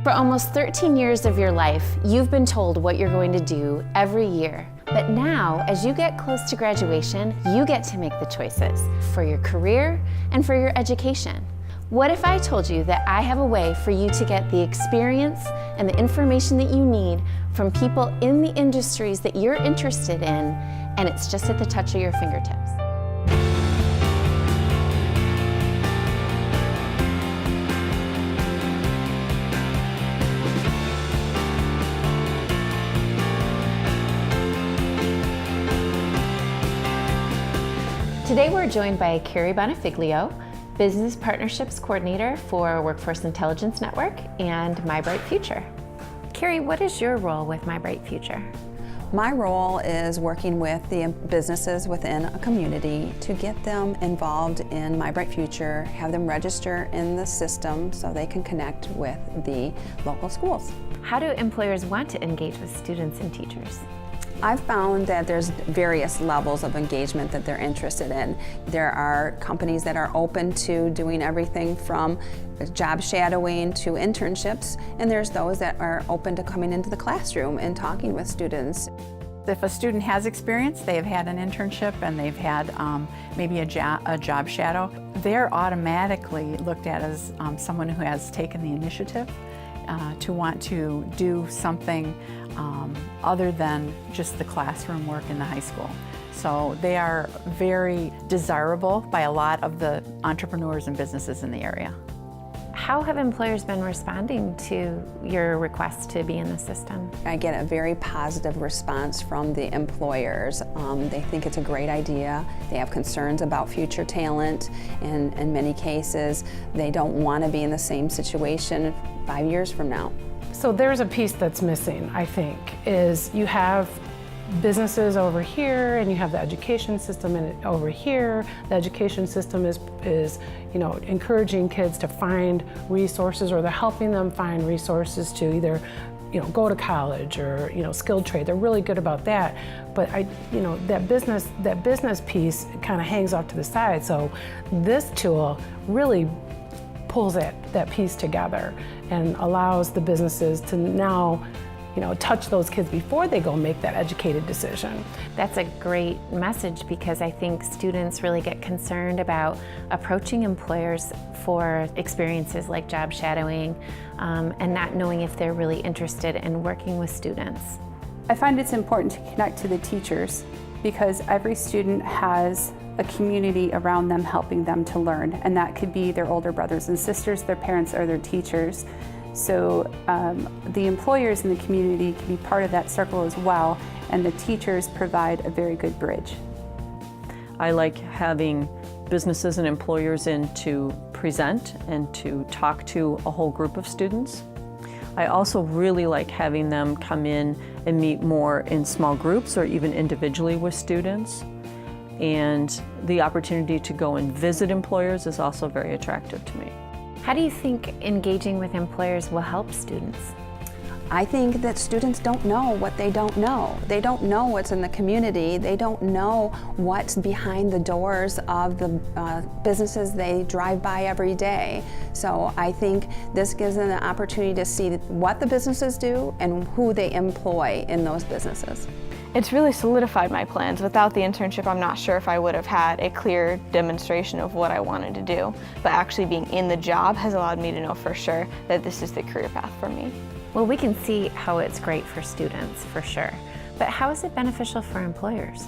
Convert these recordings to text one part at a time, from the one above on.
For almost 13 years of your life, you've been told what you're going to do every year. But now, as you get close to graduation, you get to make the choices for your career and for your education. What if I told you that I have a way for you to get the experience and the information that you need from people in the industries that you're interested in, and it's just at the touch of your fingertips? Today we're joined by Carrie Bonifiglio, Business Partnerships Coordinator for Workforce Intelligence Network and My Bright Future. Carrie, what is your role with My Bright Future? My role is working with the businesses within a community to get them involved in My Bright Future, have them register in the system so they can connect with the local schools. How do employers want to engage with students and teachers? I've found that there's various levels of engagement that they're interested in. There are companies that are open to doing everything from job shadowing to internships, and there's those that are open to coming into the classroom and talking with students. If a student has experience, they've had an internship and they've had maybe a job shadow, they're automatically looked at as someone who has taken the initiative to want to do something other than just the classroom work in the high school. So they are very desirable by a lot of the entrepreneurs and businesses in the area. How have employers been responding to your request to be in the system? I get a very positive response from the employers. They think it's a great idea. They have concerns about future talent, and in many cases, they don't want to be in the same situation 5 years from now. So there's a piece that's missing, I think, is you have businesses over here and you have the education system over here. The education system is encouraging kids to find resources, or they're helping them find resources to either go to college or skilled trade. They're really good about that. But that business piece kind of hangs off to the side. So this tool really pulls that piece together and allows the businesses to now touch those kids before they go make that educated decision. That's a great message, because I think students really get concerned about approaching employers for experiences like job shadowing and not knowing if they're really interested in working with students. I find it's important to connect to the teachers, because every student has a community around them helping them to learn, and that could be their older brothers and sisters, their parents, or their teachers. So the employers in the community can be part of that circle as well, and the teachers provide a very good bridge. I like having businesses and employers in to present and to talk to a whole group of students. I also really like having them come in and meet more in small groups or even individually with students. And the opportunity to go and visit employers is also very attractive to me. How do you think engaging with employers will help students? I think that students don't know what they don't know. They don't know what's in the community. They don't know what's behind the doors of the businesses they drive by every day. So I think this gives them the opportunity to see what the businesses do and who they employ in those businesses. It's really solidified my plans. Without the internship, I'm not sure if I would have had a clear demonstration of what I wanted to do. But actually being in the job has allowed me to know for sure that this is the career path for me. Well, we can see how it's great for students, for sure. But how is it beneficial for employers?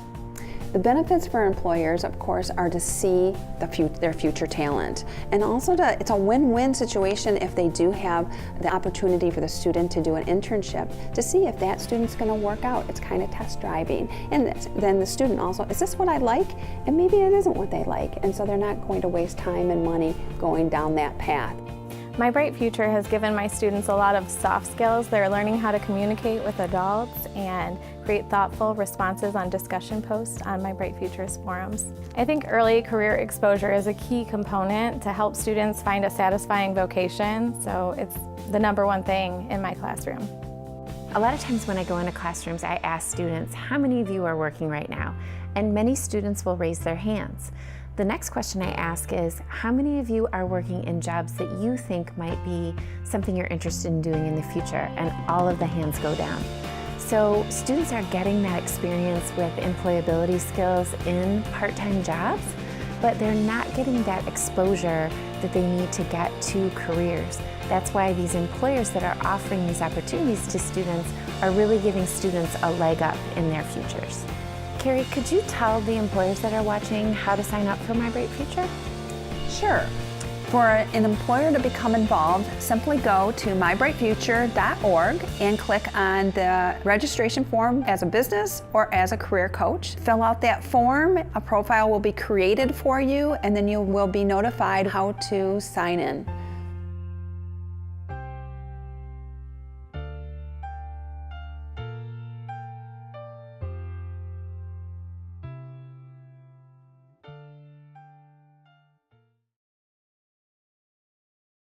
The benefits for employers, of course, are to see their future talent. And also it's a win-win situation if they do have the opportunity for the student to do an internship to see if that student's going to work out. It's kind of test driving. And then the student also, is this what I like? And maybe it isn't what they like. And so they're not going to waste time and money going down that path. My Bright Future has given my students a lot of soft skills. They're learning how to communicate with adults and create thoughtful responses on discussion posts on My Bright Future's forums. I think early career exposure is a key component to help students find a satisfying vocation, so it's the #1 thing in my classroom. A lot of times when I go into classrooms, I ask students, how many of you are working right now? And many students will raise their hands. The next question I ask is, how many of you are working in jobs that you think might be something you're interested in doing in the future? And all of the hands go down. So students are getting that experience with employability skills in part-time jobs, but they're not getting that exposure that they need to get to careers. That's why these employers that are offering these opportunities to students are really giving students a leg up in their futures. Carrie, could you tell the employers that are watching how to sign up for My Bright Future? Sure. For an employer to become involved, simply go to mybrightfuture.org and click on the registration form as a business or as a career coach. Fill out that form, a profile will be created for you, and then you will be notified how to sign in.